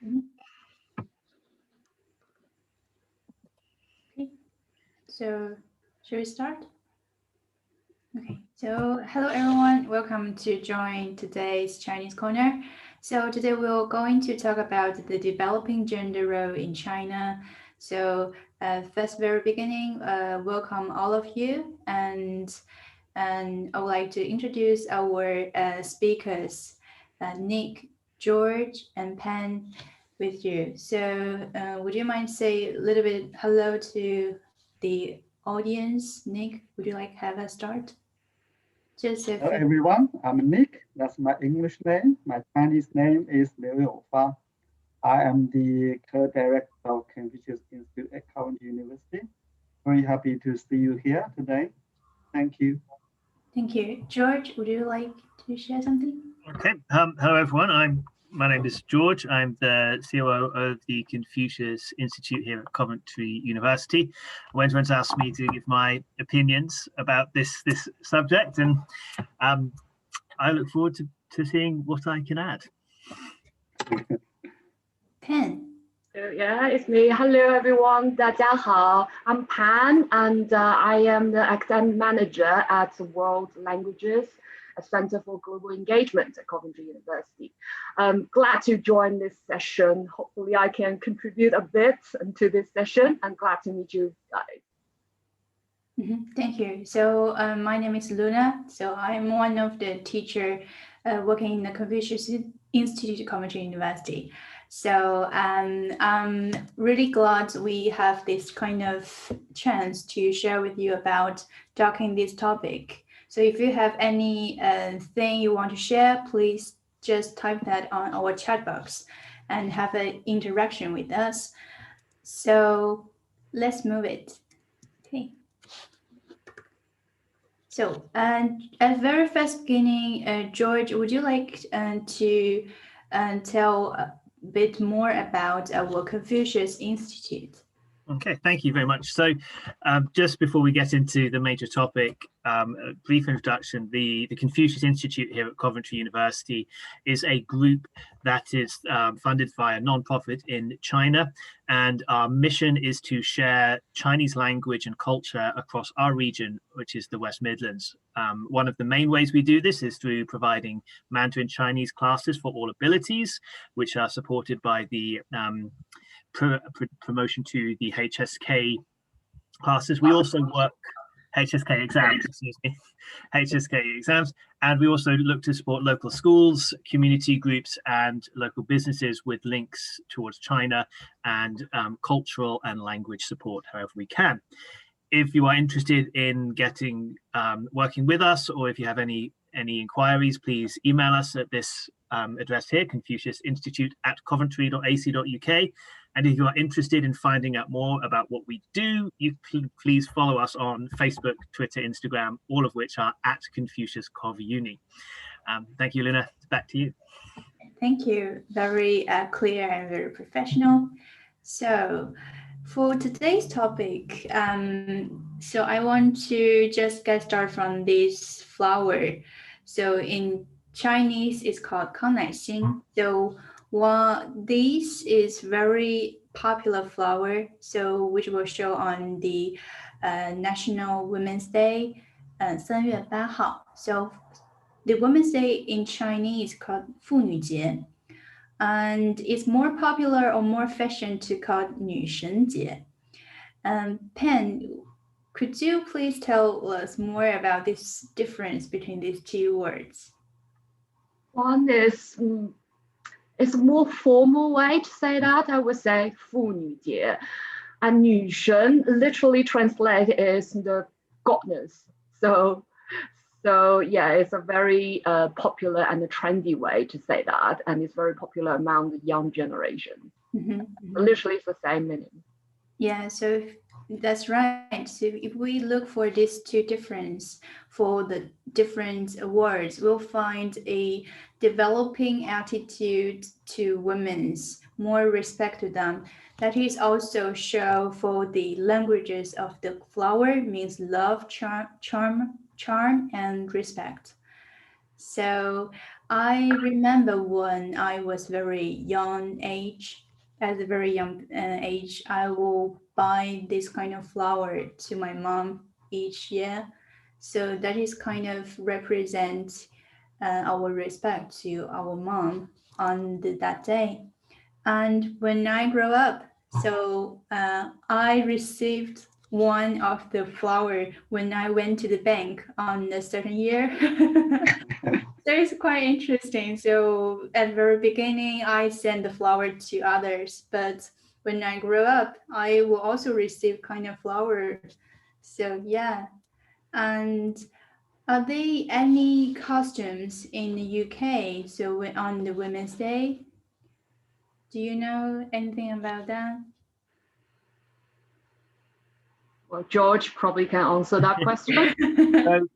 Mhm. Okay, so should we start? Okay, so hello everyone, welcome to join today's Chinese Corner. So today we're going to talk about the developing gender role in China. So first, very beginning, welcome all of you, and I would like to introduce our speakers, Nick, George, and Pan, with you. So would you mind say a little bit hello to the audience? Nick, would you like to have a start? Just a Hello few. everyone, I'm Nick. That's my English name. My Chinese name is Liu Youfa. I am the co-director of Confucius Institute at Coventry University. Very happy to see you here today. Thank you. Thank you. George, would you like to share something? Okay. Hello, everyone. My name is George. I'm the COO of the Confucius Institute here at Coventry University. Wen's asked me to give my opinions about this subject, and I look forward to seeing what I can add. Pan. Yeah, it's me. Hello, everyone. 大家好. I'm Pan, and I am the academic manager at World Languages, a Center for Global Engagement at Coventry University. I'm glad to join this session. Hopefully, I can contribute a bit to this session. I'm glad to meet you guys. Thank you. So my name is Luna. So I'm one of the teacher working in the Confucius Institute at Coventry University. So I'm really glad we have this kind of chance to share with you about talking this topic. So if you have any thing you want to share, please just type that on our chat box and have an interaction with us. So let's move it. Okay. So, at very first beginning, George, would you like to tell a bit more about our Confucius Institute? Okay, thank you very much. So just before we get into the major topic, a brief introduction. The Confucius Institute here at Coventry University is a group that is funded by a non-profit in China, and our mission is to share Chinese language and culture across our region, which is the West Midlands. One of the main ways we do this is through providing Mandarin Chinese classes for all abilities, which are supported by the promotion to the HSK classes. We also work HSK exams, and we also look to support local schools, community groups, and local businesses with links towards China and cultural and language support however we can. If you are interested in getting working with us, or if you have any inquiries, please email us at this address here, confuciusinstitute@coventry.ac.uk. And if you are interested in finding out more about what we do, you please follow us on Facebook, Twitter, Instagram, all of which are at Confucius Cov Uni. Thank you, Luna. Back to you. Thank you. Very clear and very professional. So, for today's topic, so I want to just get started from this flower. So in Chinese, it's called 康乃馨. So this is very popular flower, so which will show on the National Women's Day, 3月8号. So the Women's Day in Chinese is called 妇女节. And it's more popular or more fashion to call 女神节. Pen, could you please tell us more about this difference between these two words? One is it's a more formal way to say that. I would say 妇女节, and 女神 literally translated is the goddess. So yeah, it's a very popular and a trendy way to say that, and it's very popular among the young generation. Literally, it's the same meaning. Yeah, so that's right. So if we look for these two differences for the different words, we'll find a developing attitude to women's, more respect to them. That is also show for the languages of the flower, means love, charm, and respect. So I remember when I was very young age, at a very young age, I will buy this kind of flower to my mom each year. So that is kind of represent our respect to our mom on that day. And when I grow up, so I received one of the flower when I went to the bank on a certain year. So it's quite interesting. So at the very beginning, I send the flower to others, but when I grow up, I will also receive kind of flower. So yeah, and are there any costumes in the UK? So on the Women's Day, do you know anything about that? Well, George probably can answer that question. So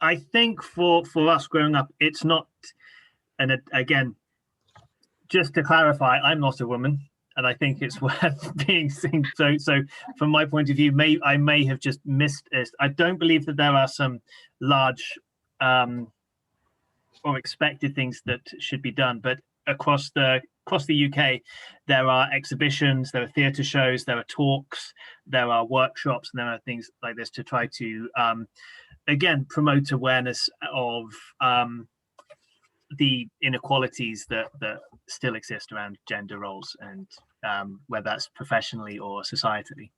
I think for us growing up, it's not, and again, just to clarify, I'm not a woman, and I think it's worth being seen. So from my point of view, I may have just missed it. I don't believe that there are some large or expected things that should be done, but across the UK, there are exhibitions, there are theatre shows, there are talks, there are workshops, and there are things like this to try to again promote awareness of the inequalities that still exist around gender roles, and whether that's professionally or societally.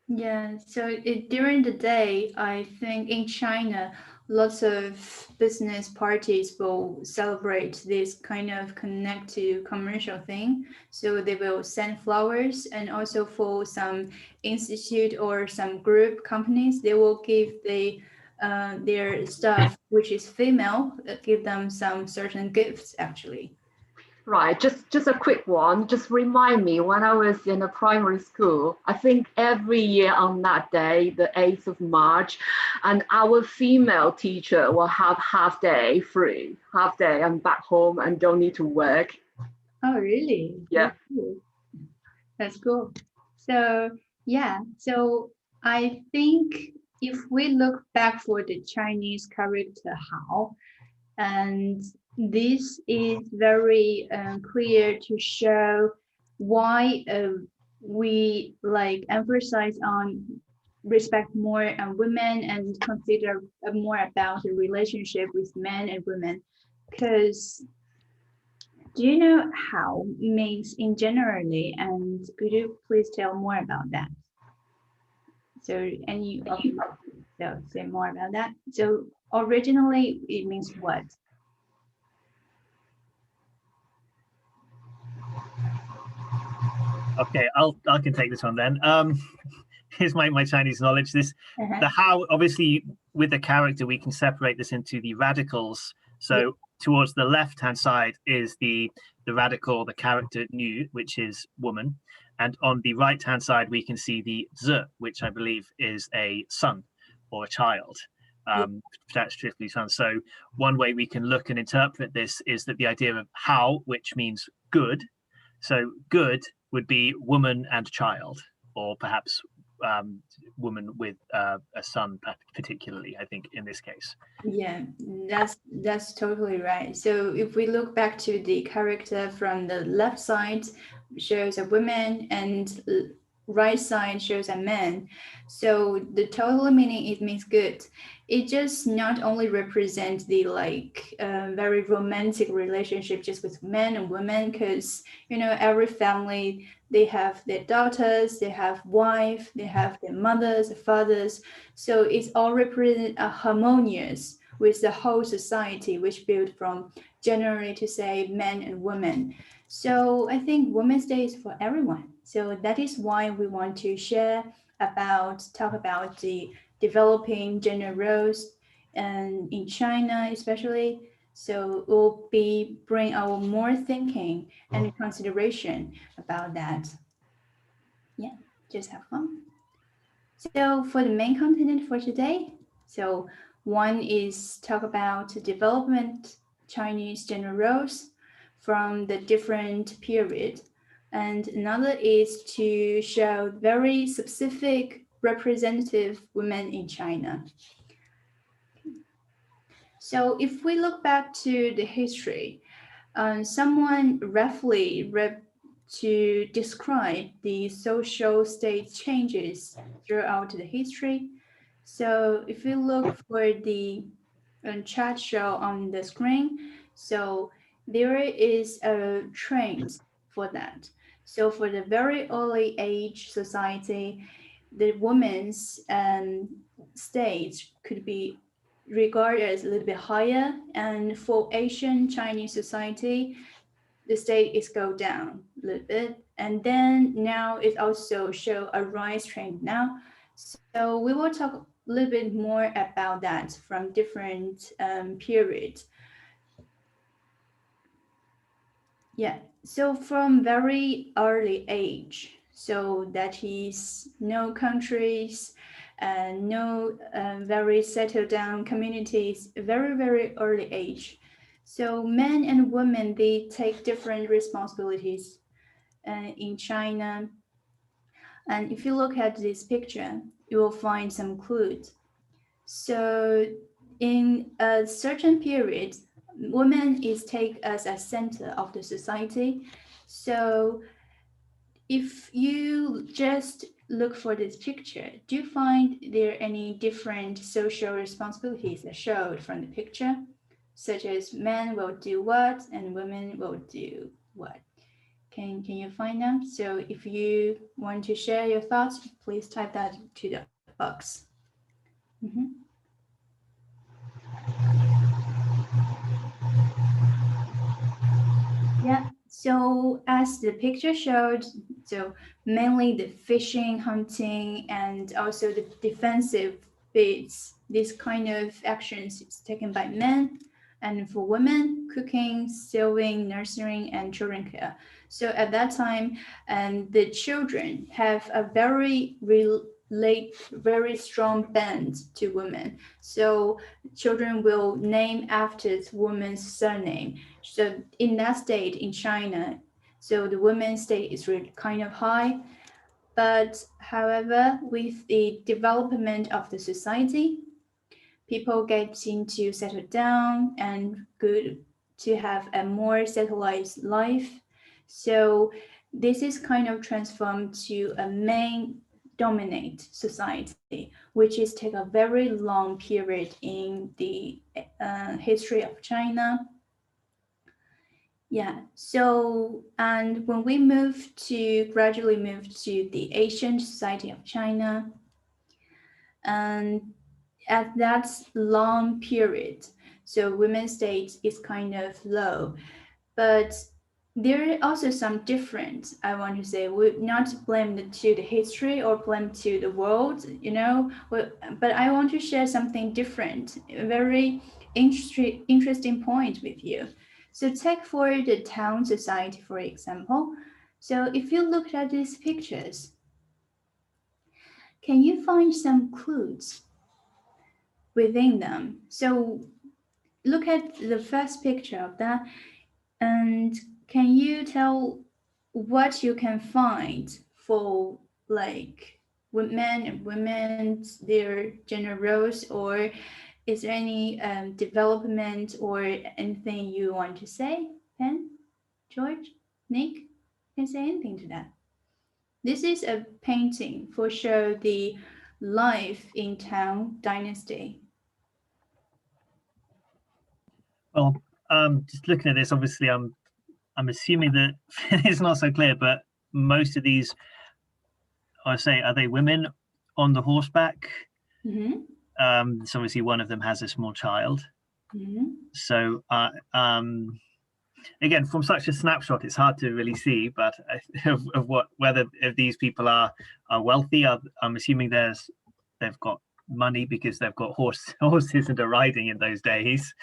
Yeah, so during the day, I think in China, lots of business parties will celebrate this kind of connect to commercial thing. So they will send flowers, and also for some institute or some group companies, they will give their staff, which is female, give them some certain gifts actually. Right, just a quick one. Just remind me, when I was in a primary school, I think every year on that day, the 8th of March, and our female teacher will have half day free, half day and back home and don't need to work. Oh, really? Yeah. That's cool. So yeah, so I think if we look back for the Chinese character Hao, and this is very clear to show why we like emphasize on respect more on women and consider more about the relationship with men and women. Because do you know how means in generally, and could you please tell more about that? So any of you say more about that? So originally it means what? Okay, I can take this one then. Here's my Chinese knowledge. The how, obviously with the character we can separate this into the radicals. So towards the left hand side is the radical, the character Nu, which is woman, and on the right hand side we can see the Zi, which I believe is a son or a child. That's strictly son. So one way we can look and interpret this is that the idea of Hao, which means good, so good would be woman and child, or perhaps woman with a son, particularly, I think, in this case. Yeah, that's totally right. So if we look back to the character from the left side, shows a woman, and right side shows a man. So the total meaning, it means good. It just not only represents the like very romantic relationship just with men and women, because you know every family, they have their daughters, they have wife, they have their mothers, their fathers. So it's all represent a harmonious with the whole society, which built from generally to say men and women. So I think Women's Day is for everyone. So that is why we want to talk about the developing gender roles and in China especially. So we'll bring our more thinking and consideration about that. Yeah, just have fun. So for the main content for today, so one is talk about development Chinese gender roles from the different period, and another is to show very specific representative women in China. So if we look back to the history, someone roughly to describe the social state changes throughout the history. So if you look for the chart show on the screen, so there is a trend for that. So for the very early age society, the woman's stage could be regarded as a little bit higher, and for Asian Chinese society, the state is go down a little bit, and then now it also show a rise trend now. So we will talk a little bit more about that from different periods. Yeah, so from very early age, so that is no countries, no very settled down communities, very early age. So men and women, they take different responsibilities in China. And if you look at this picture, you will find some clues. So in a certain period, women is taken as a center of the society. So if you just look for this picture, do you find there any different social responsibilities that showed from the picture, such as men will do what and women will do what? Can you find them? So if you want to share your thoughts, please type that to the box. Yeah, so as the picture showed, so mainly the fishing, hunting, and also the defensive bits, this kind of actions is taken by men. And for women, cooking, sewing, nursing, and children care. So at that time, the children have a very strong bond to women. So children will name after the woman's surname. So in that state in China, so the women's state is really kind of high. But however, with the development of the society, people getting to settle down and good to have a more settled life. So this is kind of transformed to a main dominate society, which is take a very long period in the history of China. Yeah, so, and when we gradually move to the Asian society of China, and at that long period, so women's state is kind of low, but there are also some difference. I want to say, we not blame to the history or blame to the world, but I want to share something different, a very interesting point with you. So take for the town society, for example. So if you look at these pictures, can you find some clues within them? So look at the first picture of that, and can you tell what you can find for like men and women, their gender roles, or is there any development or anything you want to say? Pen, George, Nick, you can say anything to that. This is a painting for show the life in Tang Dynasty. Well, just looking at this, obviously, I'm assuming that it's not so clear, but most of these, I say, are they women on the horseback? Mm-hmm. So obviously one of them has a small child. Mm-hmm. So again, from such a snapshot, it's hard to really see, but whether if these people are wealthy, I'm assuming they've got money because they've got horses and are riding in those days.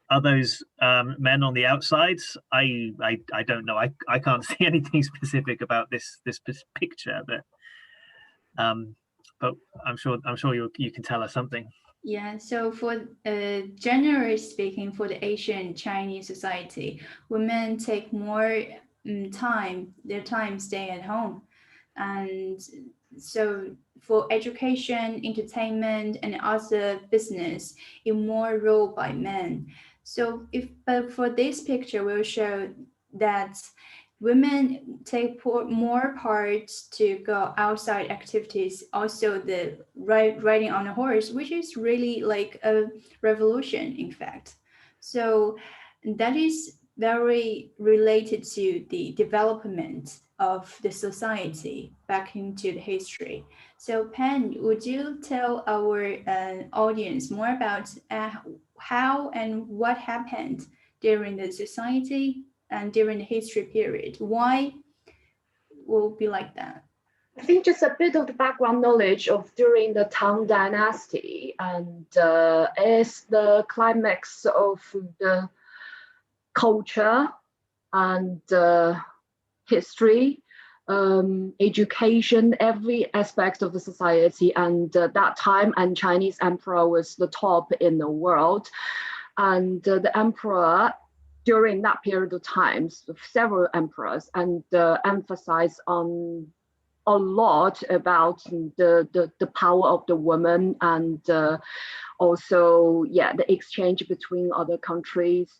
Are those men on the outsides? I don't know. I can't see anything specific about this picture, but I'm sure you can tell us something. Yeah, so for generally speaking, for the Asian Chinese society, women take more their time staying at home. And so for education, entertainment, and other business, it more ruled by men. So but for this picture will show that women take more part to go outside activities, also the riding on a horse, which is really like a revolution, in fact. So that is very related to the development of the society back into the history. So Pan, would you tell our audience more about how and what happened during the society and during the history period? Why will be like that? I think just a bit of the background knowledge of during the Tang Dynasty, and is the climax of the culture and history, education, every aspect of the society. And that time, and Chinese emperor was the top in the world. And the emperor, during that period of time, several emperors, and emphasized on a lot about the power of the woman, and also, yeah, the exchange between other countries.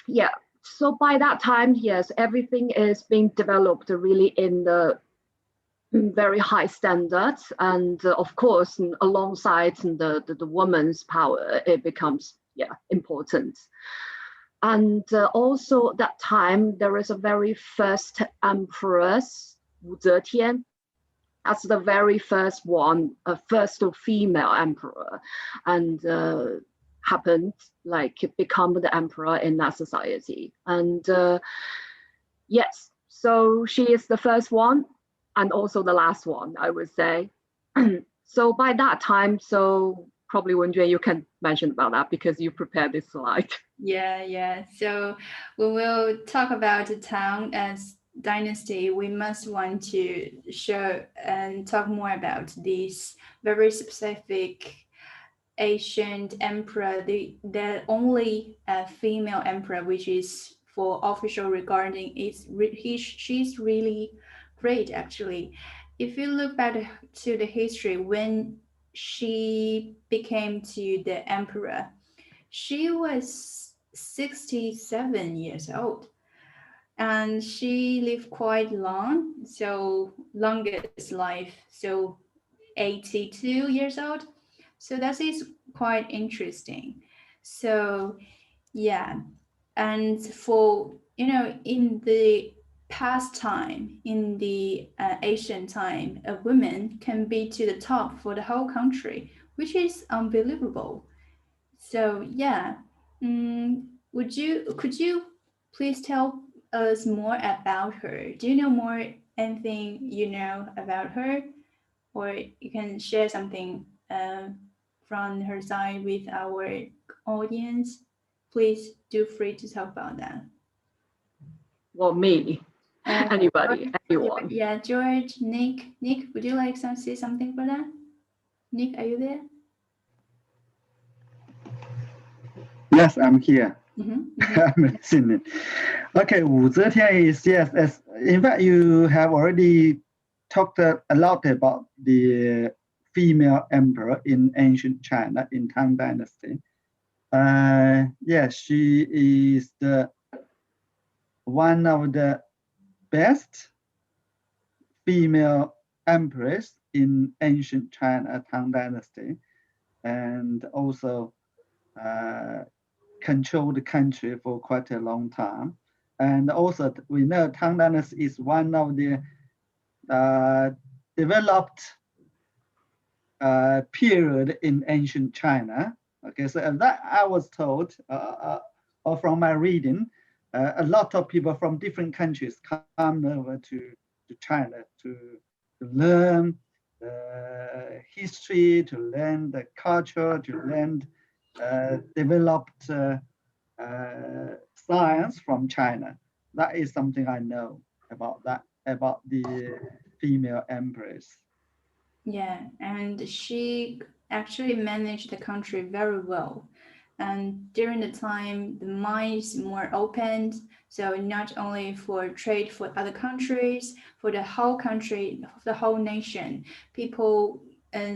Yeah, so by that time, yes, everything is being developed really in the very high standards, and of course, alongside the woman's power, it becomes, yeah, important. And also that time, there is a very first empress, Wu Zetian. That's the very first one, first female emperor, and happened like become the emperor in that society. And yes, so she is the first one and also the last one, I would say. So by that time, so probably Wenjun, you can mention about that because you prepared this slide. Yeah. So we will talk about the Tang as dynasty. We must want to show and talk more about this very specific ancient emperor, the only female emperor, which is for official regarding she's really great actually. If you look back to the history when she became to the emperor, she was 67 years old and she lived quite long, so longest life, so 82 years old. So that is quite interesting. So yeah, and for in the past time, in the Asian time, a woman can be to the top for the whole country, which is unbelievable. So yeah, could you please tell us more about her? Do you know more anything you know about her, or you can share something from her side with our audience? Please do free to talk about that. Well, me, anybody, anyone. Yeah, George, Nick, would you like to say something for that? Nick, are you there? Yes, I'm here. Mm-hmm. I'm listening. Okay, Wu Zetian is, yes, as in fact, you have already talked a lot about the female emperor in ancient China in Tang Dynasty. Yes, she is the one of the best female empress in ancient China, Tang Dynasty, and also controlled the country for quite a long time. And also, we know Tang Dynasty is one of the developed period in ancient China. Okay, so that I was told, or from my reading, a lot of people from different countries come over to China to learn the history, to learn the culture, to learn developed science from China. That is something I know about that, about the female empress. Yeah, and she actually managed the country very well. And during the time, the mind is more open. So not only for trade for other countries, for the whole country, the whole nation, people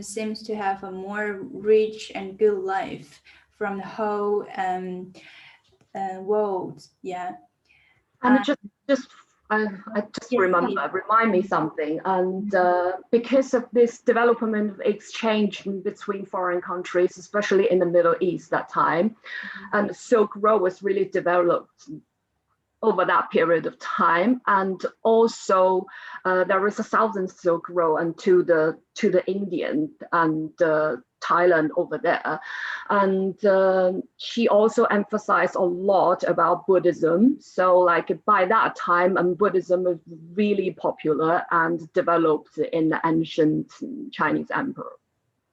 seems to have a more rich and good life from the whole world. Yeah. And I just Yes, remind me something. And because of this development of exchange between foreign countries, especially in the Middle East that time, and Silk Road was really developed over that period of time. And also there is a Southern Silk Road and to the Indian and Thailand over there. And she also emphasized a lot about Buddhism. So like by that time, Buddhism was really popular and developed in the ancient Chinese emperor.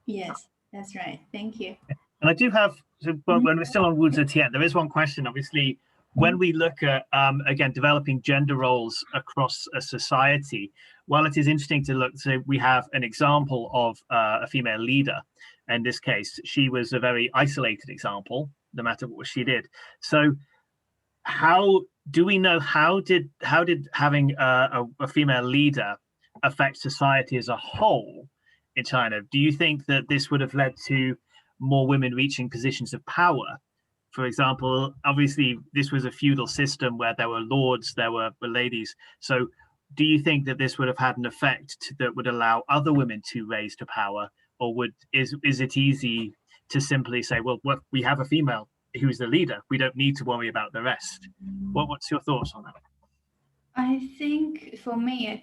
yes, that's right. Thank you. And I do have, so when we're still on Wu Zetian, there is one question, obviously, when we look at, again, developing gender roles across a society, while it is interesting to look, so we have an example of a female leader. In this case, she was a very isolated example, no matter what she did. So how do we know, how did having a female leader affect society as a whole in China? Do you think that this would have led to more women reaching positions of power? For example, obviously, this was a feudal system where there were lords, there were ladies. So do you think that this would have had an effect that would allow other women to raise to power? Or is it easy to simply say, well, we have a female who's the leader, we don't need to worry about the rest? What's your thoughts on that? I think for me,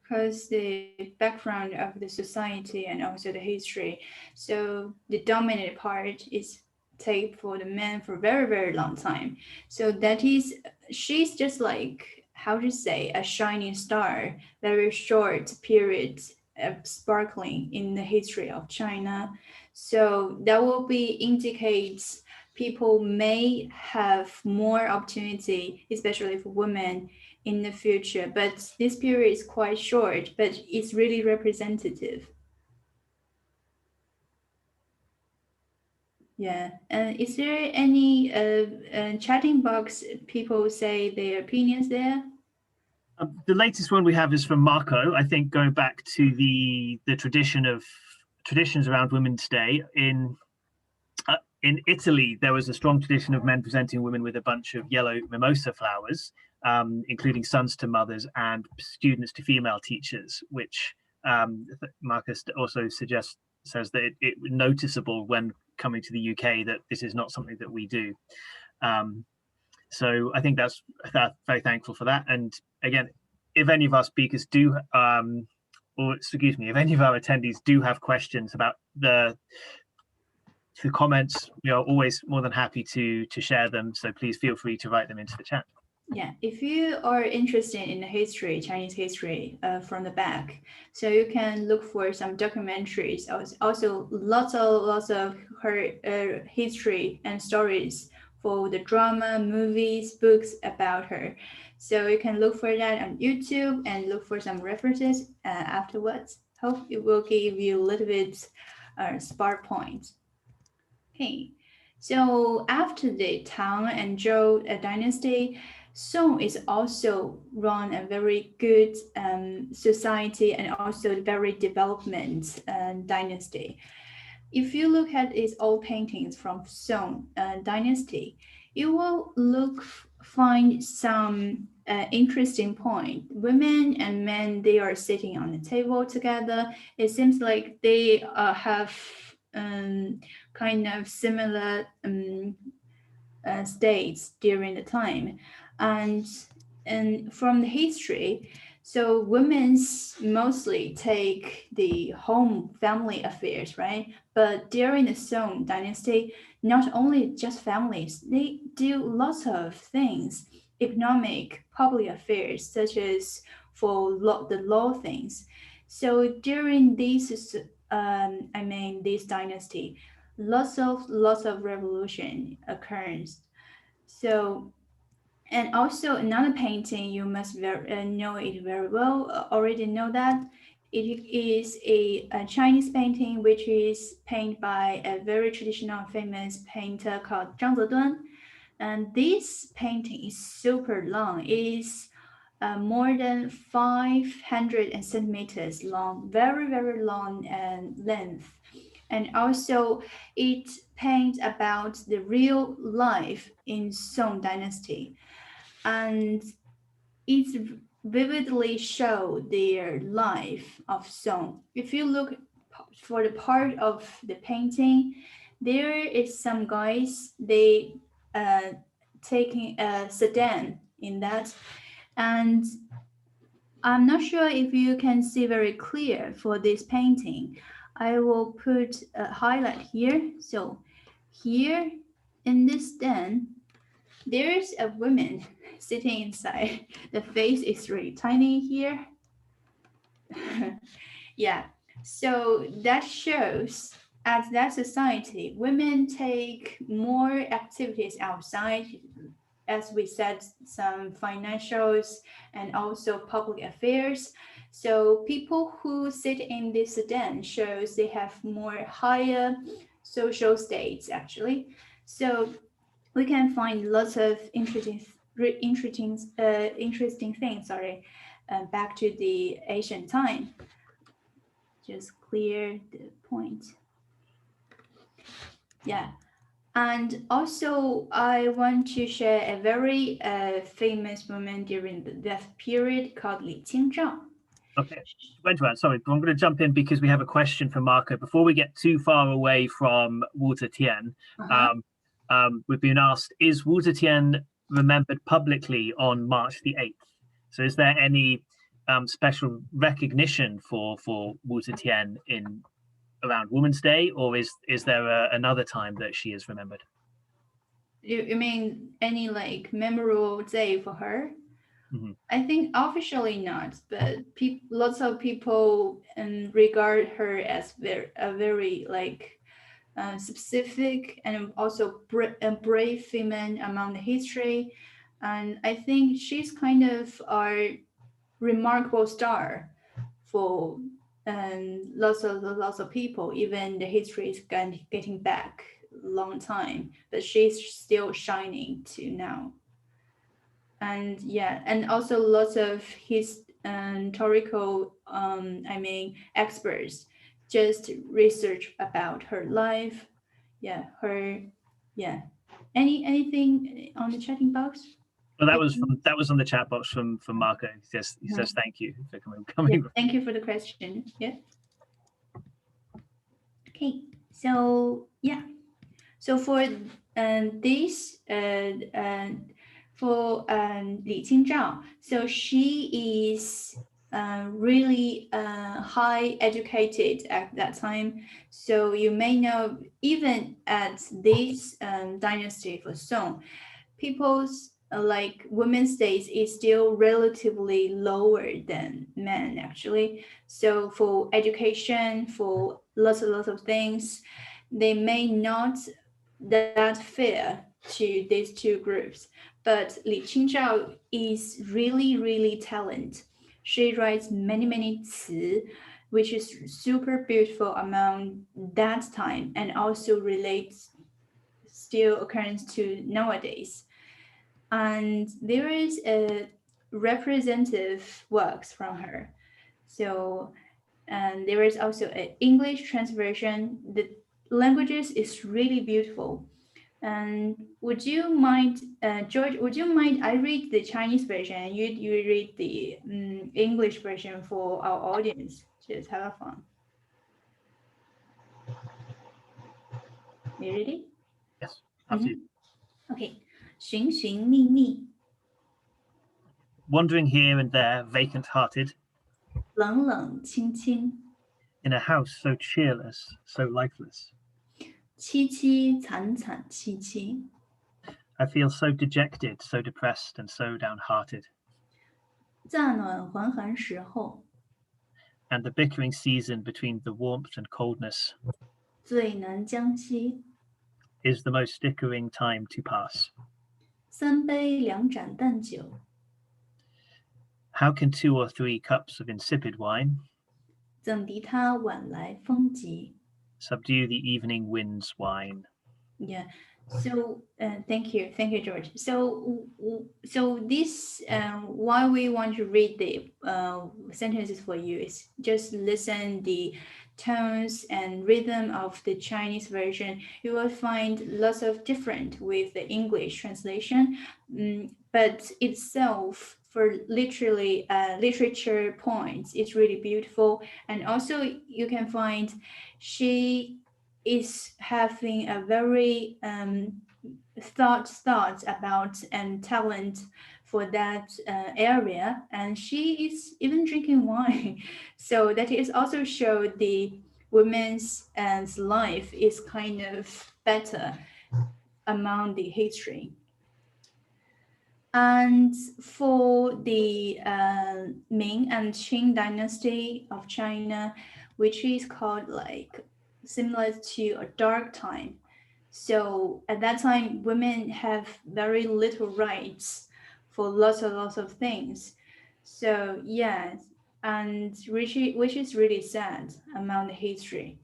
because the background of the society and also the history, so the dominant part is take for the men for a very, very long time. So that is, she's just like, how to say, a shining star, very short period of sparkling in the history of China. So that will be indicates people may have more opportunity, especially for women in the future. But this period is quite short, but it's really representative. Yeah. And is there any chatting box people say their opinions there? The latest one we have is from Marco. I think going back to the traditions around Women's Day in Italy, there was a strong tradition of men presenting women with a bunch of yellow mimosa flowers, including sons to mothers and students to female teachers, which Marcus also says that it noticeable when coming to the UK that this is not something that we do. So I think that's very thankful for that. And again, if any of our speakers do, if any of our attendees do have questions about the comments, we are always more than happy to share them. So please feel free to write them into the chat. Yeah, if you are interested in the history, Chinese history from the back, so you can look for some documentaries. Also, lots of her history and stories for the drama, movies, books about her. So you can look for that on YouTube and look for some references afterwards. Hope it will give you a little bit spark points. Okay, so after the Tang and Zhou dynasty, Song is also run a very good society and also very development dynasty. If you look at its old paintings from Song dynasty, you will find some interesting point. Women and men, they are sitting on the table together. It seems like they have kind of similar states during the time. And from the history, so women's mostly take the home family affairs, right? But during the Song dynasty, not only just families, they do lots of things, economic, public affairs, such as for the law things. So during this this dynasty, lots of revolution occurs. So, and also another painting you must know it very well, already know that It is a Chinese painting which is painted by a very traditional famous painter called Zhang Zeduan. And this painting is super long. It is more than 500 centimeters long, very, very long length. And also it paints about the real life in Song Dynasty. And it vividly show their life of Song. If you look for the part of the painting, there is some guys, they taking a sedan in that. And I'm not sure if you can see very clear for this painting. I will put a highlight here. So here in this den, there's a woman sitting inside. The face is really tiny here. Yeah, so that shows at that society, women take more activities outside, as we said, some financials and also public affairs. So people who sit in this sedan shows they have more higher social states actually. So we can find lots of interesting things. Sorry, back to the ancient time. Just clear the point. Yeah, and also I want to share a very famous woman during the death period called Li Qingzhao. Okay, sorry, but I'm going to jump in because we have a question from Marco. Before we get too far away from Wu Zetian, we've been asked, is Wu Zetian remembered publicly on March the 8th? So is there any special recognition for Wu Zetian in around Women's Day, or is there another time that she is remembered? You mean any like memorable day for her? Mm-hmm. I think officially not, but lots of people regard her as a very like specific and also a brave female among the history. And I think she's kind of our remarkable star for lots of people. Even the history is getting back a long time, but she's still shining to now. And yeah, and also lots of historical experts just research about her life. Anything on the chatting box? Well, that was on the chat box from Marco. He says thank you for coming. Yeah, thank you for the question. Yeah. Okay. So yeah. So for this for Li Qingzhao, so she is really high educated at that time. So you may know even at this dynasty for Song, people's like women's status is still relatively lower than men actually. So for education, for lots of things, they may not that fair to these two groups. But Li Qingzhao is really talented. She writes many 词, which is super beautiful among that time and also relates still occurrence to nowadays. And there is a representative works from her. So, and there is also an English translation. The languages is really beautiful. And would you mind, George, would you mind I read the Chinese version and you read the English version for our audience? Just have fun. You ready? Yes, absolutely. Okay. 寻寻觅觅 Wandering here and there, vacant-hearted, 冷冷清清 in a house so cheerless, so lifeless. 凄凄惨惨戚戚 I feel so dejected, so depressed, and so downhearted. 乍暖还寒时候 And the bickering season between the warmth and coldness 最难将息 is the most stickering time to pass. 三杯两盏淡酒 How can 2 or 3 cups of insipid wine 赠敌他晚来风急。 Subdue the evening wind's whine. Yeah. So thank you, George. So this why we want to read the sentences for you is just listen the tones and rhythm of the Chinese version. You will find lots of different with the English translation, but itself for literally literature points, it's really beautiful. And also you can find she is having a very thoughts about and talent for that area, and she is even drinking wine. So that is also show the women's life is kind of better among the history. And for the Ming and Qing dynasty of China, which is called like similar to a dark time. So at that time, women have very little rights for lots of things. So yes, and which is really sad among the history.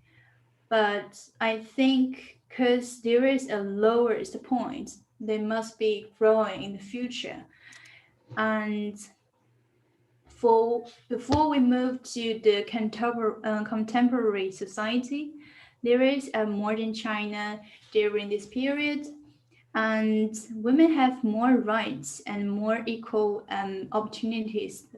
But I think because there is a lowest point, they must be growing in the future. And before we move to the contemporary society, there is a modern China during this period, and women have more rights and more equal opportunities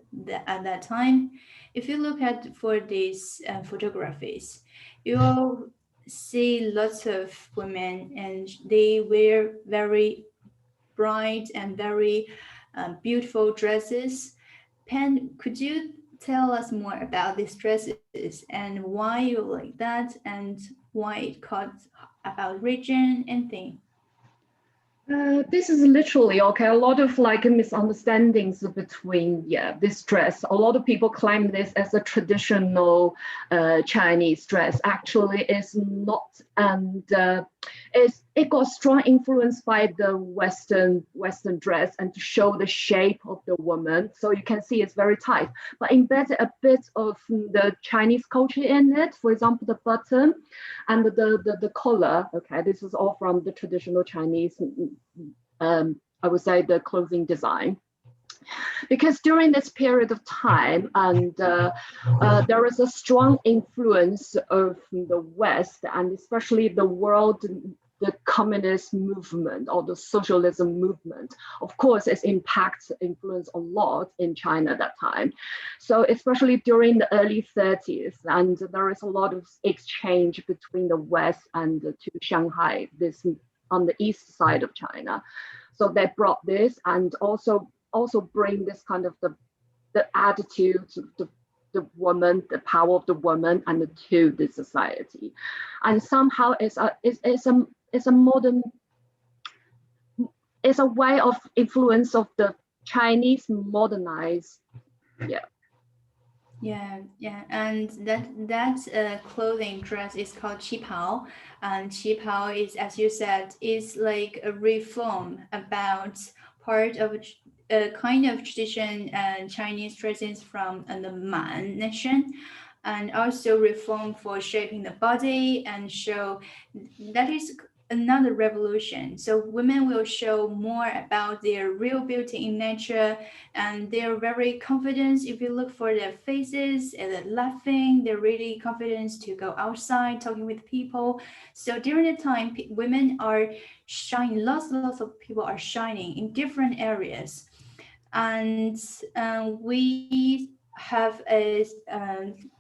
at that time. If you look at for these photographies, you'll see lots of women, and they wear very bright and very beautiful dresses. Pen, could you tell us more about these dresses and why you like that and why it caught about region and thing? This is literally okay. A lot of like misunderstandings between this dress. A lot of people claim this as a traditional Chinese dress. Actually, it's not, and it got strong influence by the Western dress and to show the shape of the woman. So you can see it's very tight, but embedded a bit of the Chinese culture in it. For example, the button and the collar. Okay, this is all from the traditional Chinese. I would say the clothing design. Because during this period of time, and there is a strong influence of the West, and especially the communist movement or the socialism movement. Of course, its impact influenced a lot in China at that time. So especially during the early 30s, and there is a lot of exchange between the West and to Shanghai, this on the east side of China. So they brought this and also bring this kind of the attitude of the woman, the power of the woman, and to the society, and somehow it's a modern, it's a way of influence of the Chinese modernized, and that clothing dress is called qipao, and qipao is, as you said, is like a reform about part of a kind of tradition and Chinese dresses from the Man nation, and also reform for shaping the body and show that is another revolution. So women will show more about their real beauty in nature, and they're very confident. If you look for their faces and they're laughing, they're really confident to go outside talking with people. So during the time, women are shining, lots of people are shining in different areas. And we have a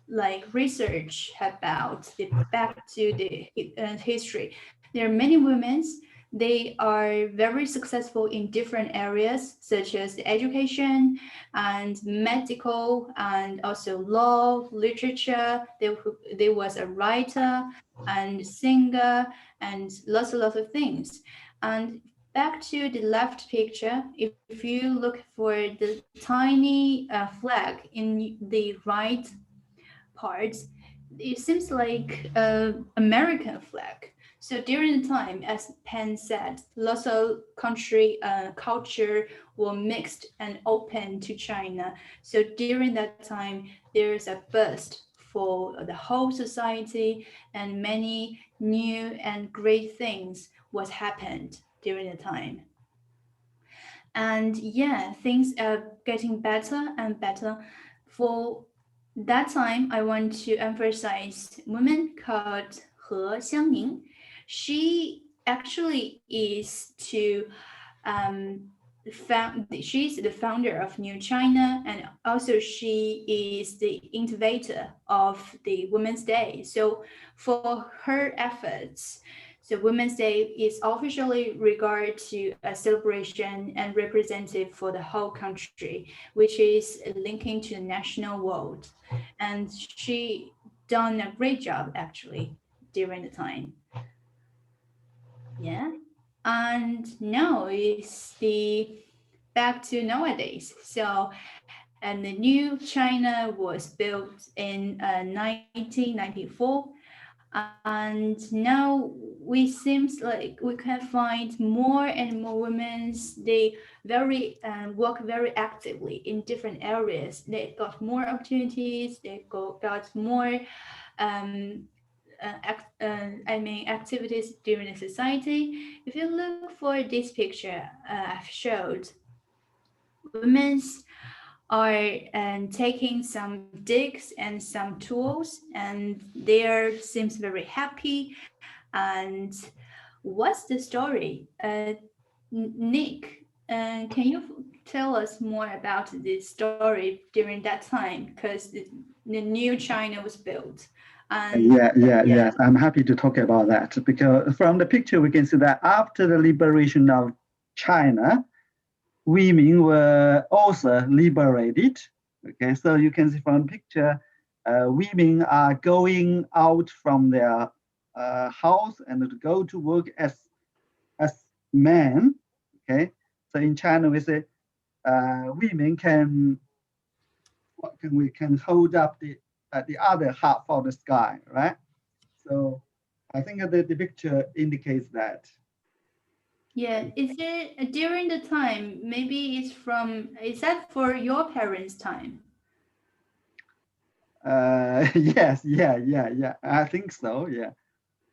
like research about the back to the history. There are many women, they are very successful in different areas such as the education and medical and also law, literature. There was a writer and singer and lots of things. And back to the left picture, if you look for the tiny flag in the right part, it seems like American flag. So during the time, as Penn said, lots of country culture were mixed and open to China. So during that time, there's a burst for the whole society, and many new and great things was happened during the time. And yeah, things are getting better and better. For that time, I want to emphasize woman called He Xiangning. She actually is to she's the founder of New China, and also she is the innovator of the Women's Day. So for her efforts, so Women's Day is officially regarded to a celebration and representative for the whole country, which is linking to the national world. And she done a great job actually during the time. Yeah. And now is the back to nowadays. So, and the new China was built in 1994, and now we seems like we can find more and more women. They very work very actively in different areas. They got more opportunities. They got more activities during the society. If you look for this picture I've showed, women are taking some digs and some tools, and they seems very happy. And what's the story? Nick, can you tell us more about this story during that time? Because the new China was built. Yes. I'm happy to talk about that, because from the picture we can see that after the liberation of China, women were also liberated. Okay, so you can see from the picture, women are going out from their house and to go to work as men. Okay, so in China we say women can hold up the other half of the sky, right? So I think that the picture indicates that. Yeah, is it during the time? Maybe it's is that for your parents' time? Yes, yeah. I think so, yeah.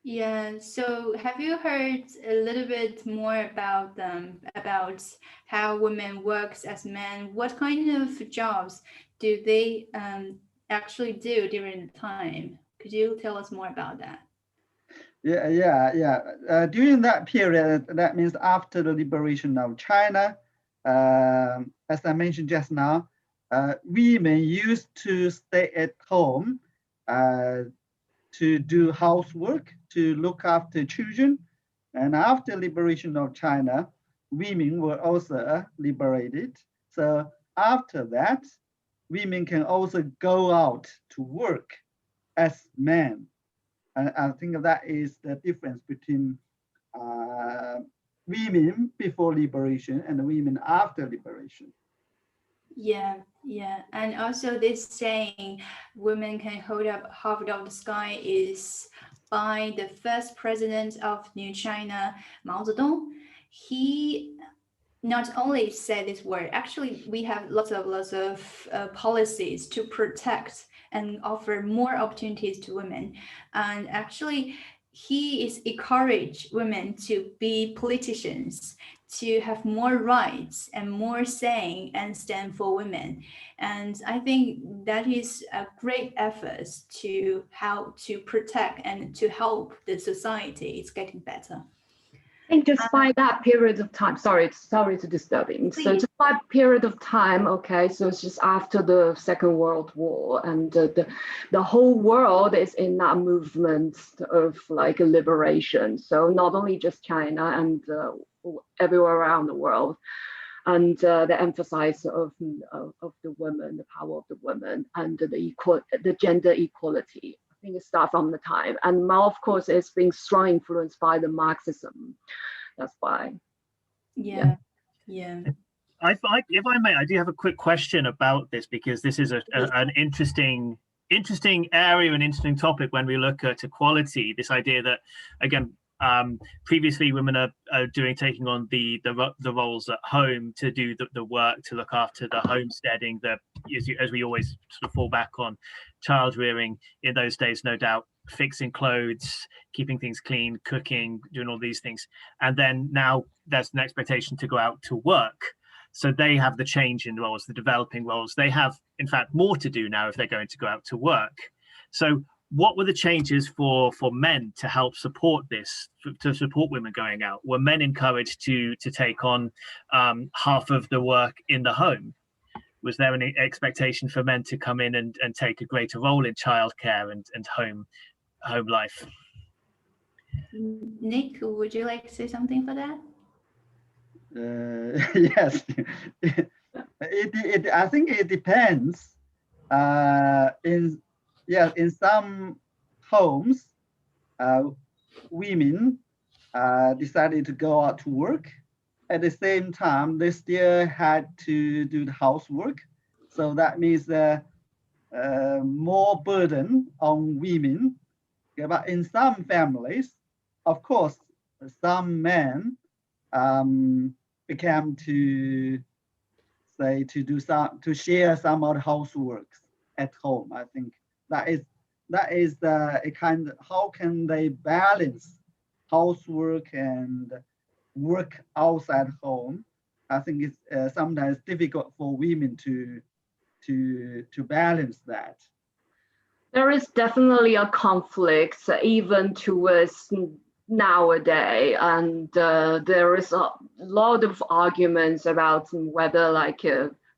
Yeah, so have you heard a little bit more about them, about how women works as men? What kind of jobs do they actually do during the time? Could you tell us more about that? Yeah. During that period, that means after the liberation of China, as I mentioned just now, women used to stay at home to do housework, to look after children. And after liberation of China, women were also liberated. So after that, women can also go out to work as men. And I think that is the difference between women before liberation and women after liberation. Yeah. And also this saying, women can hold up half of the sky, is by the first president of New China, Mao Zedong. He not only said this word, actually we have lots of policies to protect and offer more opportunities to women. And actually he is encourage women to be politicians, to have more rights and more saying and stand for women. And I think that is a great effort to how to protect and to help the society is getting better. I think just by that period of time, sorry to disturbing. Please. So just by period of time, okay, so it's just after the Second World War, and the whole world is in that movement of like liberation. So not only just China and everywhere around the world, and the emphasis of the women, the power of the women, and the gender equality. I think it starts from the time, and Mao, of course, is being strongly influenced by the Marxism. That's why. Yeah. If I may, I do have a quick question about this, because this is an interesting area, an interesting topic when we look at equality. This idea that, again, Previously, women are taking on the roles at home to do the work, to look after the homesteading, as we always sort of fall back on, child rearing in those days, no doubt, fixing clothes, keeping things clean, cooking, doing all these things. And then now there's an expectation to go out to work. So they have the change in roles, the developing roles. They have, in fact, more to do now if they're going to go out to work. So what were the changes for men to help support this, to support women going out? Were men encouraged to take on half of the work in the home? Was there any expectation for men to come in and take a greater role in childcare and home life? Nick, would you like to say something for that? Yes, I think it depends. In some homes, women decided to go out to work. At the same time, they still had to do the housework. So that means more burden on women. Okay, but in some families, of course, some men became to share some of the housework at home. I think that is a kind of, how can they balance housework and work outside home? I think it's sometimes difficult for women to balance that. There is definitely a conflict even towards nowadays, and there is a lot of arguments about whether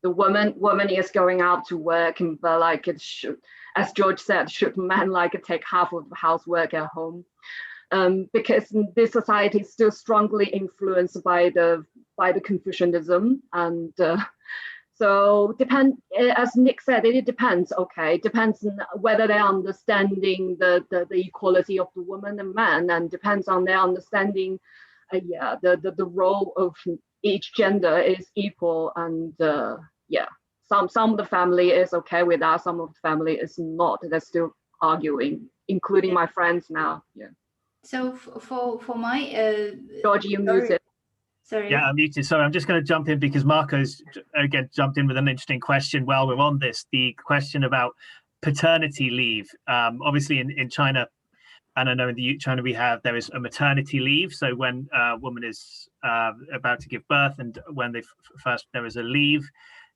the woman is going out to work, but it should, as George said, should men take half of the housework at home? Because this society is still strongly influenced by the Confucianism, and so as Nick said, it depends. Okay, depends on whether they're understanding the equality of the woman and man, and depends on their understanding. The role of each gender is equal, and some of the family is okay with that, some of the family is not. They're still arguing, including my friends now. Yeah. So for my George, you muted. Sorry. Yeah, I'm muted. Sorry, I'm just going to jump in because Marco's again jumped in with an interesting question while we're on this. The question about paternity leave. Obviously, in China, and I know in China there is a maternity leave. So when a woman is about to give birth, and when there is a leave.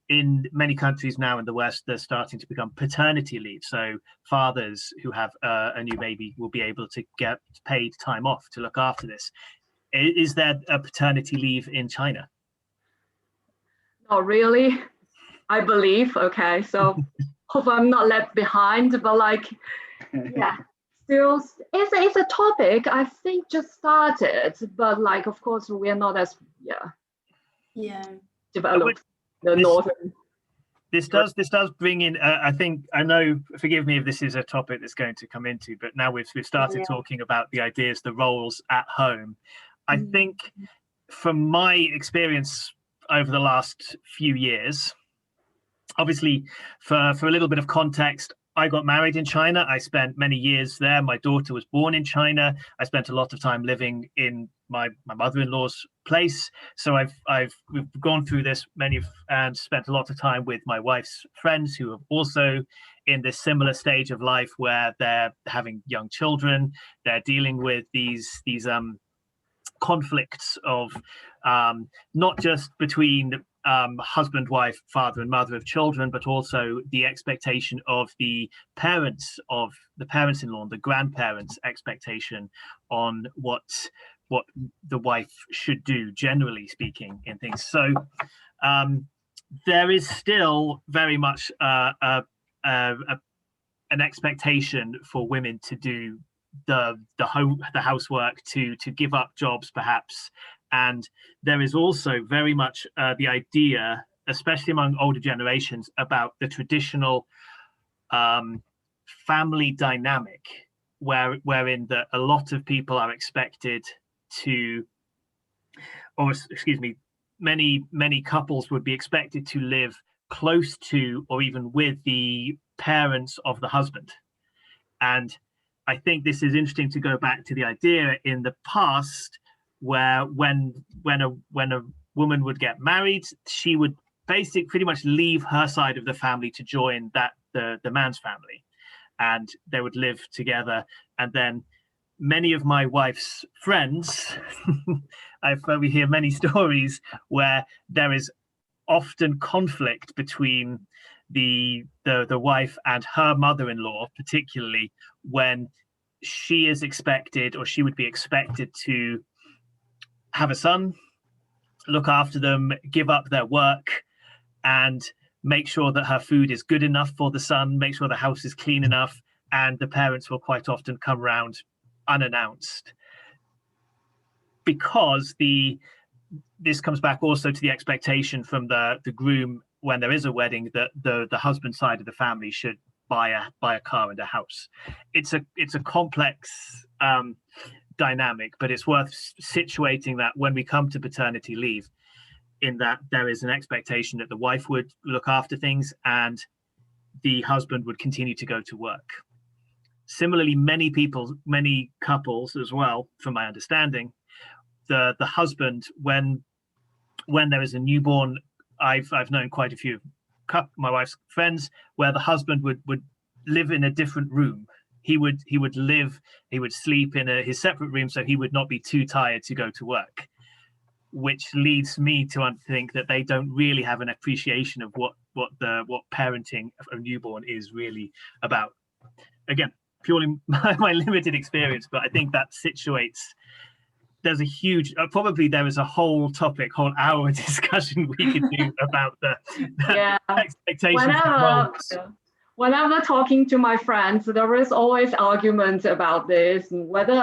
In many countries now in the West, they're starting to become paternity leave. So fathers who have a new baby will be able to get paid time off to look after this. Is there a paternity leave in China? Not really, I believe. Okay, so hope I'm not left behind, but yeah, still, it's a topic I think just started, but of course we are not as developed. The northern. This does bring in. I know. Forgive me if this is a topic that's going to come into, but now we've started talking about the ideas, the roles at home. I think, from my experience over the last few years, obviously, for a little bit of context, I got married in China. I spent many years there. My daughter was born in China. I spent a lot of time living in my mother-in-law's place. So we've gone through this and spent a lot of time with my wife's friends who are also in this similar stage of life where they're having young children. They're dealing with these conflicts of not just between husband, wife, father and mother of children, but also the expectation of the parents-in-law, the grandparents' expectation on what the wife should do, generally speaking, in things. So there is still very much an expectation for women to do the housework, to give up jobs perhaps. And there is also very much the idea, especially among older generations, about the traditional family dynamic, wherein a lot of people are expected to, or excuse me, many couples would be expected to live close to or even with the parents of the husband. And I think this is interesting to go back to the idea in the past where when a woman would get married, she would basically pretty much leave her side of the family to join the man's family, and they would live together. And then many of my wife's friends, we hear many stories where there is often conflict between the wife and her mother-in-law, particularly when she is expected, or she would be expected, to have a son, look after them, give up their work, and make sure that her food is good enough for the son, make sure the house is clean enough, and the parents will quite often come round unannounced. Because this comes back also to the expectation from the groom when there is a wedding that the husband side of the family should buy a car and a house. It's a complex dynamic, but it's worth situating that when we come to paternity leave, in that there is an expectation that the wife would look after things and the husband would continue to go to work. Similarly, many couples as well, from my understanding, the husband, when there is a newborn, I've known quite a few my wife's friends where the husband would live in a different room. He would sleep in his separate room, so he would not be too tired to go to work, which leads me to think that they don't really have an appreciation of what parenting a newborn is really about. Again, purely my limited experience, but I think that situates. There's a huge, probably there is a whole hour discussion we could do about the expectations. Whenever talking to my friends, there is always arguments about this, whether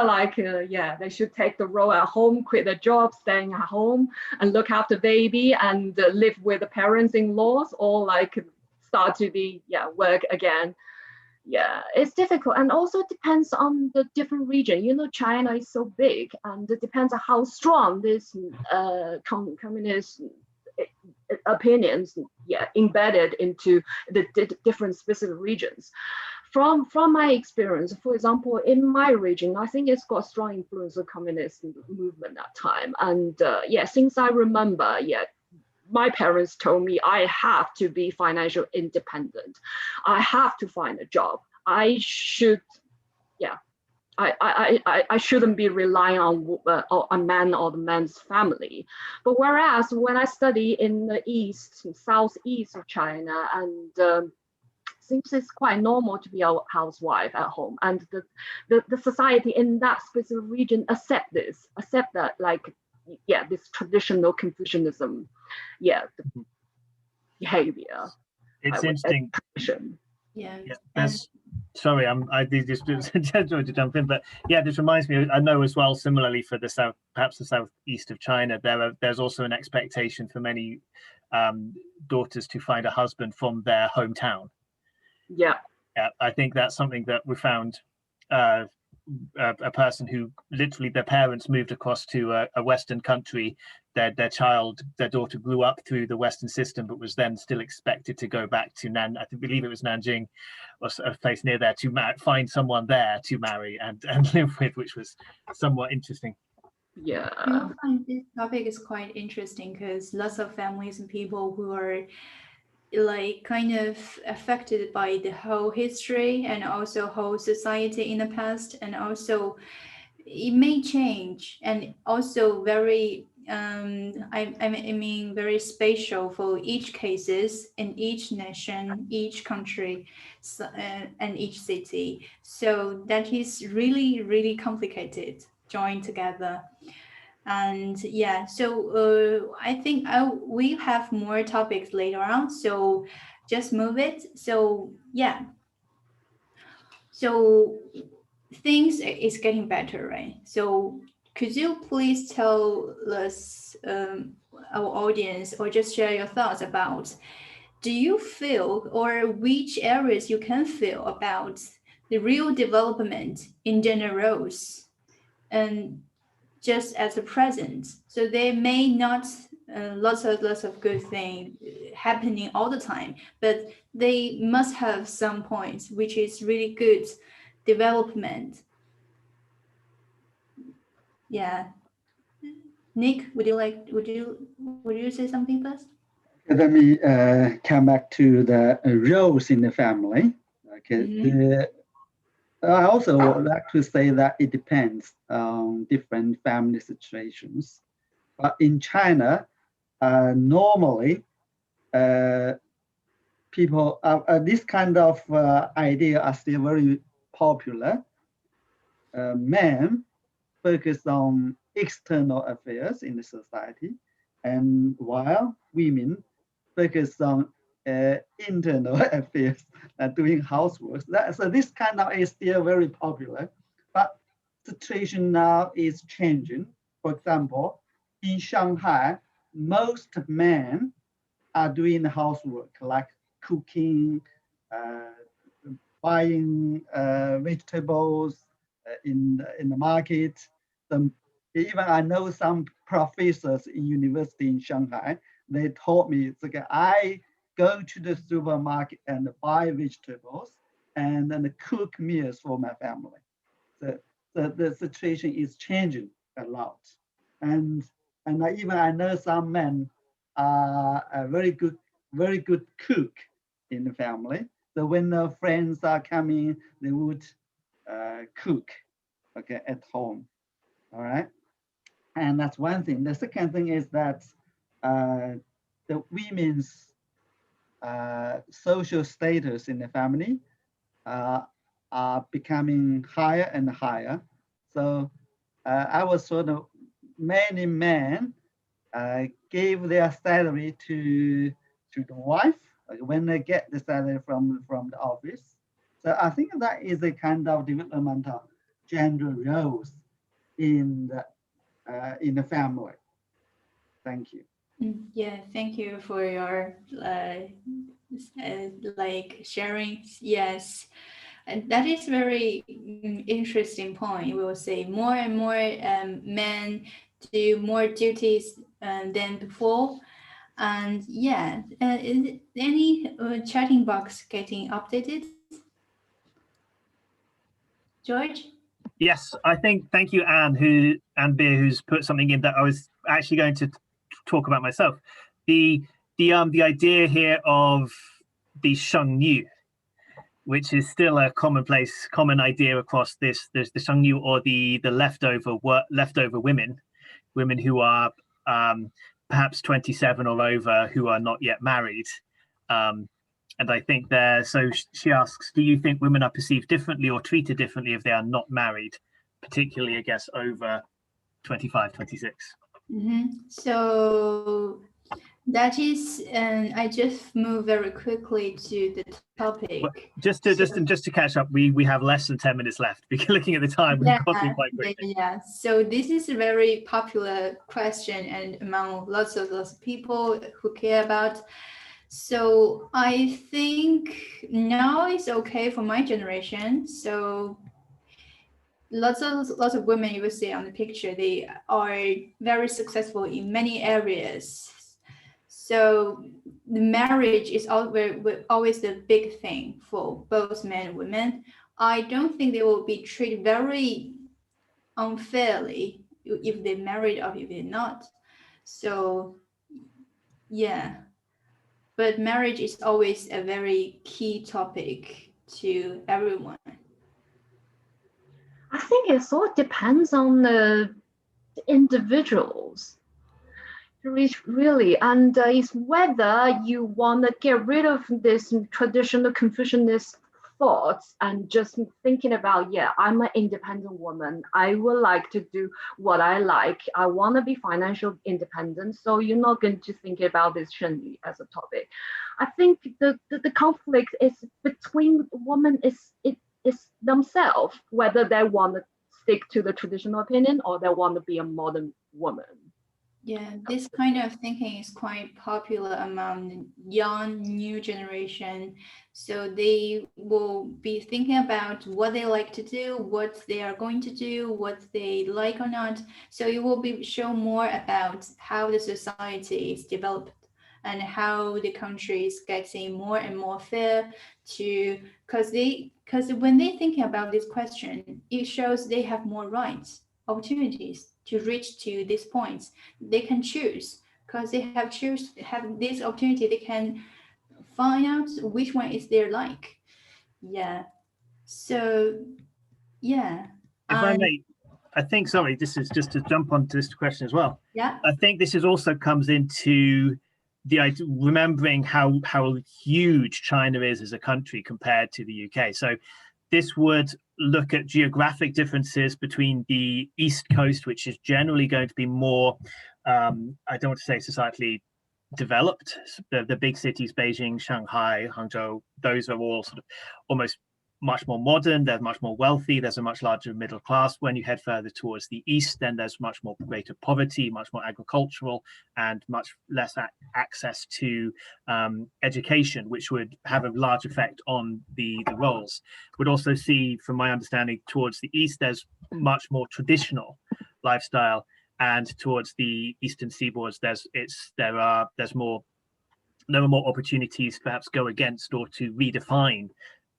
they should take the role at home, quit their job, staying at home and look after baby and live with the parents-in-laws, or start to work again. Yeah, it's difficult, and also depends on the different region. China is so big, and it depends on how strong this communist opinions embedded into the different specific regions. From my experience, for example, in my region, I think it's got strong influence of communist movement at that time. And since I remember, my parents told me I have to be financially independent. I have to find a job. I shouldn't be relying on a man or the man's family. But whereas when I study in the southeast of China, and seems it's quite normal to be a housewife at home, and the society in that specific region accept that this traditional Confucianism, behavior. It's interesting. Sorry, I just to jump in, but this reminds me. I know as well. Similarly, for perhaps the southeast of China, there's also an expectation for many daughters to find a husband from their hometown. Yeah, I think that's something that we found. A person who literally their parents moved across to a Western country, their daughter grew up through the Western system, but was then still expected to go back to I believe it was Nanjing, or a place near there, to find someone there to marry and live with, which was somewhat interesting. Yeah, I find this topic is quite interesting because lots of families and people who are kind of affected by the whole history and also whole society in the past, and also it may change, and also very very special for each cases in each nation, each country, and each city. So that is really, really complicated joined together. And so I think we have more topics later on, so just move it. So so things is getting better, right? So could you please tell us, our audience, or just share your thoughts about, do you feel, or which areas you can feel about the real development in gender roles, and just as a present? So there may not lots of good things happening all the time, but they must have some points which is really good development. Yeah. Nick, would you say something first? Let me come back to the roles in the family. Okay. I also would like to say that it depends on different family situations. But in China, normally, people, this kind of idea are still very popular. Men focus on external affairs in the society, and while women focus on internal affairs, doing housework. So this kind of is still very popular, but situation now is changing. For example, in Shanghai, most men are doing housework like cooking, buying vegetables in the market. Even I know some professors in university in Shanghai, they told me, it's like, I go to the supermarket and buy vegetables and then cook meals for my family. So the situation is changing a lot. And even I know some men are a very good cook in the family. So when the friends are coming, they would cook, okay, at home. All right. And that's one thing. The second thing is that the women's social status in the family are becoming higher and higher. So I was sort of, many men gave their salary to the wife when they get the salary from the office. So I think that is a kind of development of gender roles in the family. Thank you. Yeah, thank you for your like sharing. Yes, and that is very interesting point. We will say more and more men do more duties than before. And yeah, is any chatting box getting updated? George? Yes, I think, thank you, Anne Beer, who's put something in that I was actually going to talk about myself. The idea here of the shengnu, which is still a common idea across this. There's the shengnu, or the leftover women who are perhaps 27 or over, who are not yet married. And I think so she asks, do you think women are perceived differently or treated differently if they are not married, particularly, I guess, over 25, 26? So that is, and I just move very quickly to the topic. But just to catch up, we have less than 10 minutes left. Because looking at the time, we've gone through quite quickly. Yeah. So this is a very popular question, and among lots of people who care about. So I think now it's okay for my generation. So lots of women you will see on the picture, they are very successful in many areas. So the marriage is always the big thing for both men and women. I don't think they will be treated very unfairly if they're married or if they're not. So yeah, but marriage is always a very key topic to everyone. I think it all depends on the individuals. Really, and it's whether you want to get rid of this traditional Confucianist thoughts and just thinking about, yeah, I'm an independent woman. I would like to do what I like. I want to be financial independent. So you're not going to think about this shengnu as a topic. I think the conflict is between women is themselves, whether they want to stick to the traditional opinion or they want to be a modern woman. Yeah, this kind of thinking is quite popular among the young new generation. So they will be thinking about what they like to do, what they are going to do, what they like or not. So it will be show more about how the society is developed and how the country is getting more and more fair to, because when they're thinking about this question, it shows they have more rights, opportunities to reach to these points. They can choose because they have this opportunity. They can find out which one is their like. Yeah. So yeah. If I may, I think, sorry, this is just to jump onto this question as well. Yeah. I think this is also comes into the idea, remembering how huge China is as a country compared to the UK. So this would look at geographic differences between the East Coast, which is generally going to be more, I don't want to say societally developed. The big cities, Beijing, Shanghai, Hangzhou, those are all sort of almost much more modern, they're much more wealthy, there's a much larger middle class. When you head further towards the east, then there's much more greater poverty, much more agricultural, and much less access to education, which would have a large effect on the roles. Would also see, from my understanding, towards the east, there's much more traditional lifestyle, and towards the eastern seaboards, there are more opportunities, perhaps go against or to redefine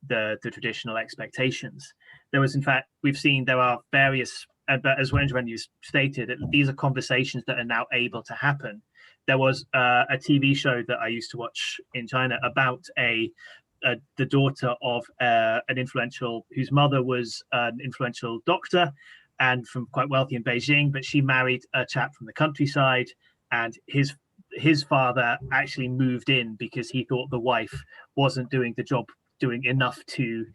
the traditional expectations. There was, in fact, we've seen there are various, but as when you stated, these are conversations that are now able to happen. There was a TV show that I used to watch in China about the daughter of an influential, whose mother was an influential doctor and from quite wealthy in Beijing, but she married a chap from the countryside, and his father actually moved in because he thought the wife wasn't doing the job, doing enough to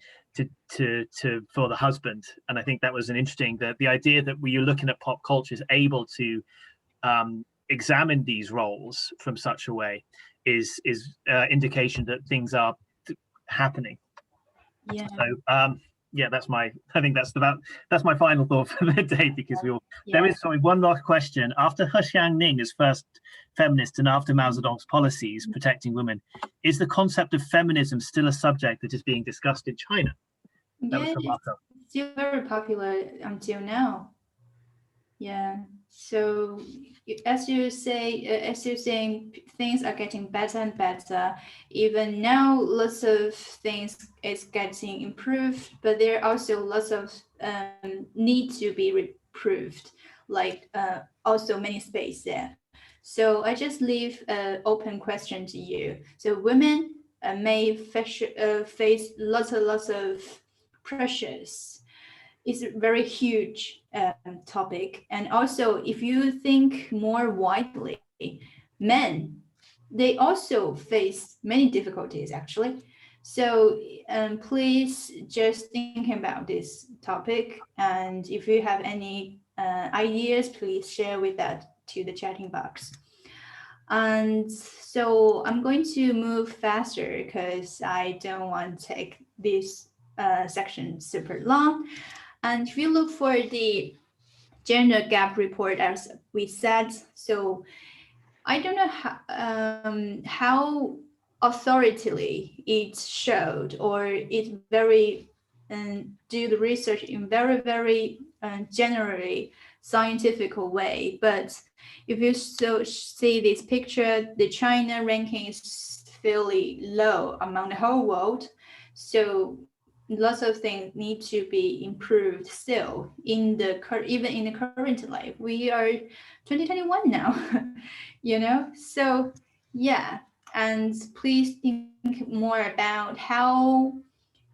for the husband. And I think that was an interesting, the idea that when you're looking at pop culture is able to examine these roles from such a way is indication that things are happening. Yeah. So yeah, that's my final thought for the day, because there is one last question. After He Xiangning as first feminist and after Mao Zedong's policies protecting women, is the concept of feminism still a subject that is being discussed in China? That was from Marco. It's still very popular until now. Yeah. So as you're saying, things are getting better and better. Even now, lots of things is getting improved, but there are also lots of need to be improved, like also many space there. So I just leave an open question to you. So women may face lots of pressures. It's a very huge topic. And also, if you think more widely, men, they also face many difficulties, actually. So please just think about this topic. And if you have any ideas, please share with that to the chatting box. And so I'm going to move faster because I don't want to take this section super long. And if you look for the gender gap report, as we said, so I don't know how authoritatively it showed, or it very do the research in very generally scientific way. But if you see this picture, the China ranking is fairly low among the whole world. So lots of things need to be improved still even in the current life. We are 2021 now, so yeah. And please think more about how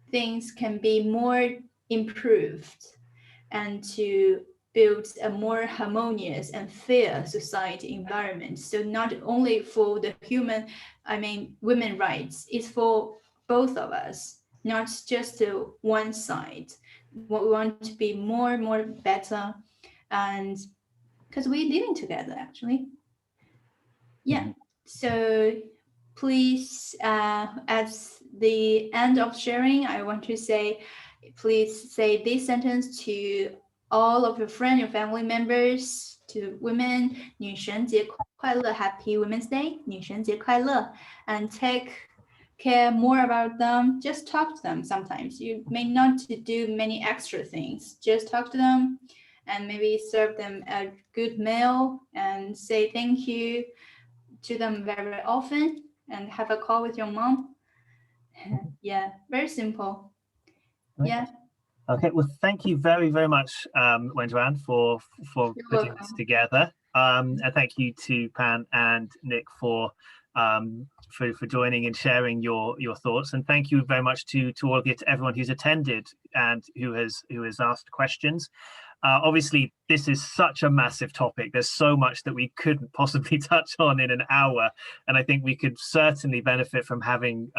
things can be more improved and to build a more harmonious and fair society environment. So not only for the women rights, it's for both of us, not just one side. What we want to be more and more better, and because we're living together, actually. Yeah. So please, at the end of sharing, I want to say, please say this sentence to all of your friends, your family members, to women. 女神节快乐, Happy Women's Day. 女神节快乐. And take care more about them. Just talk to them sometimes. You may not do many extra things. Just talk to them and maybe serve them a good meal and say thank you. to them very often and have a call with your mom. Yeah, very simple. Yeah. Okay, well, thank you very, very much, Wenjuan, for You're putting this welcome. together. And thank you to Pan and Nick for joining and sharing your thoughts. And thank you very much to everyone who's attended and who has asked questions. Obviously, this is such a massive topic. There's so much that we couldn't possibly touch on in an hour. And I think we could certainly benefit from having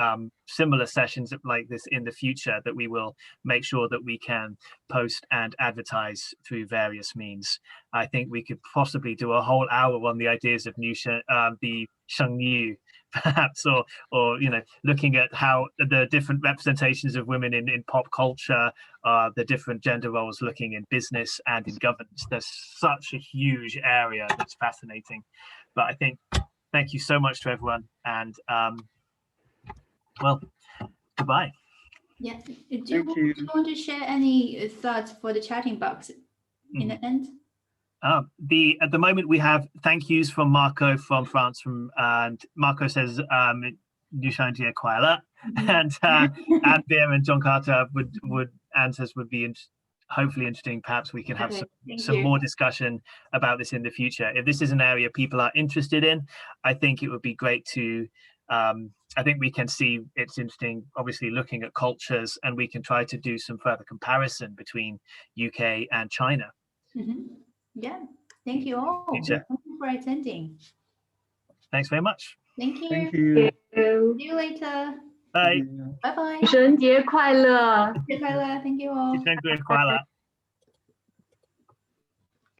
similar sessions like this in the future, that we will make sure that we can post and advertise through various means. I think we could possibly do a whole hour on the ideas of the Shengyu, perhaps, or looking at how the different representations of women in pop culture, the different gender roles, looking in business and in governance. There's such a huge area that's fascinating. But I think, thank you so much to everyone, and well, goodbye. Yeah. Do you want to share any thoughts for the chatting box in the end? At the moment we have thank yous from Marco from France, and Marco says Nushanjia Kuala, and Beer and John Carter would answers would be hopefully interesting. Perhaps we can have some more discussion about this in the future. If this is an area people are interested in, I think it would be great to I think we can see it's interesting, obviously, looking at cultures, and we can try to do some further comparison between UK and China. Yeah, thank you all. Thank you for attending. Thanks very much. Thank you. Thank you. See you later. Bye. Bye bye. 女神节快乐！生日快乐 ！Thank you all. 生日快乐。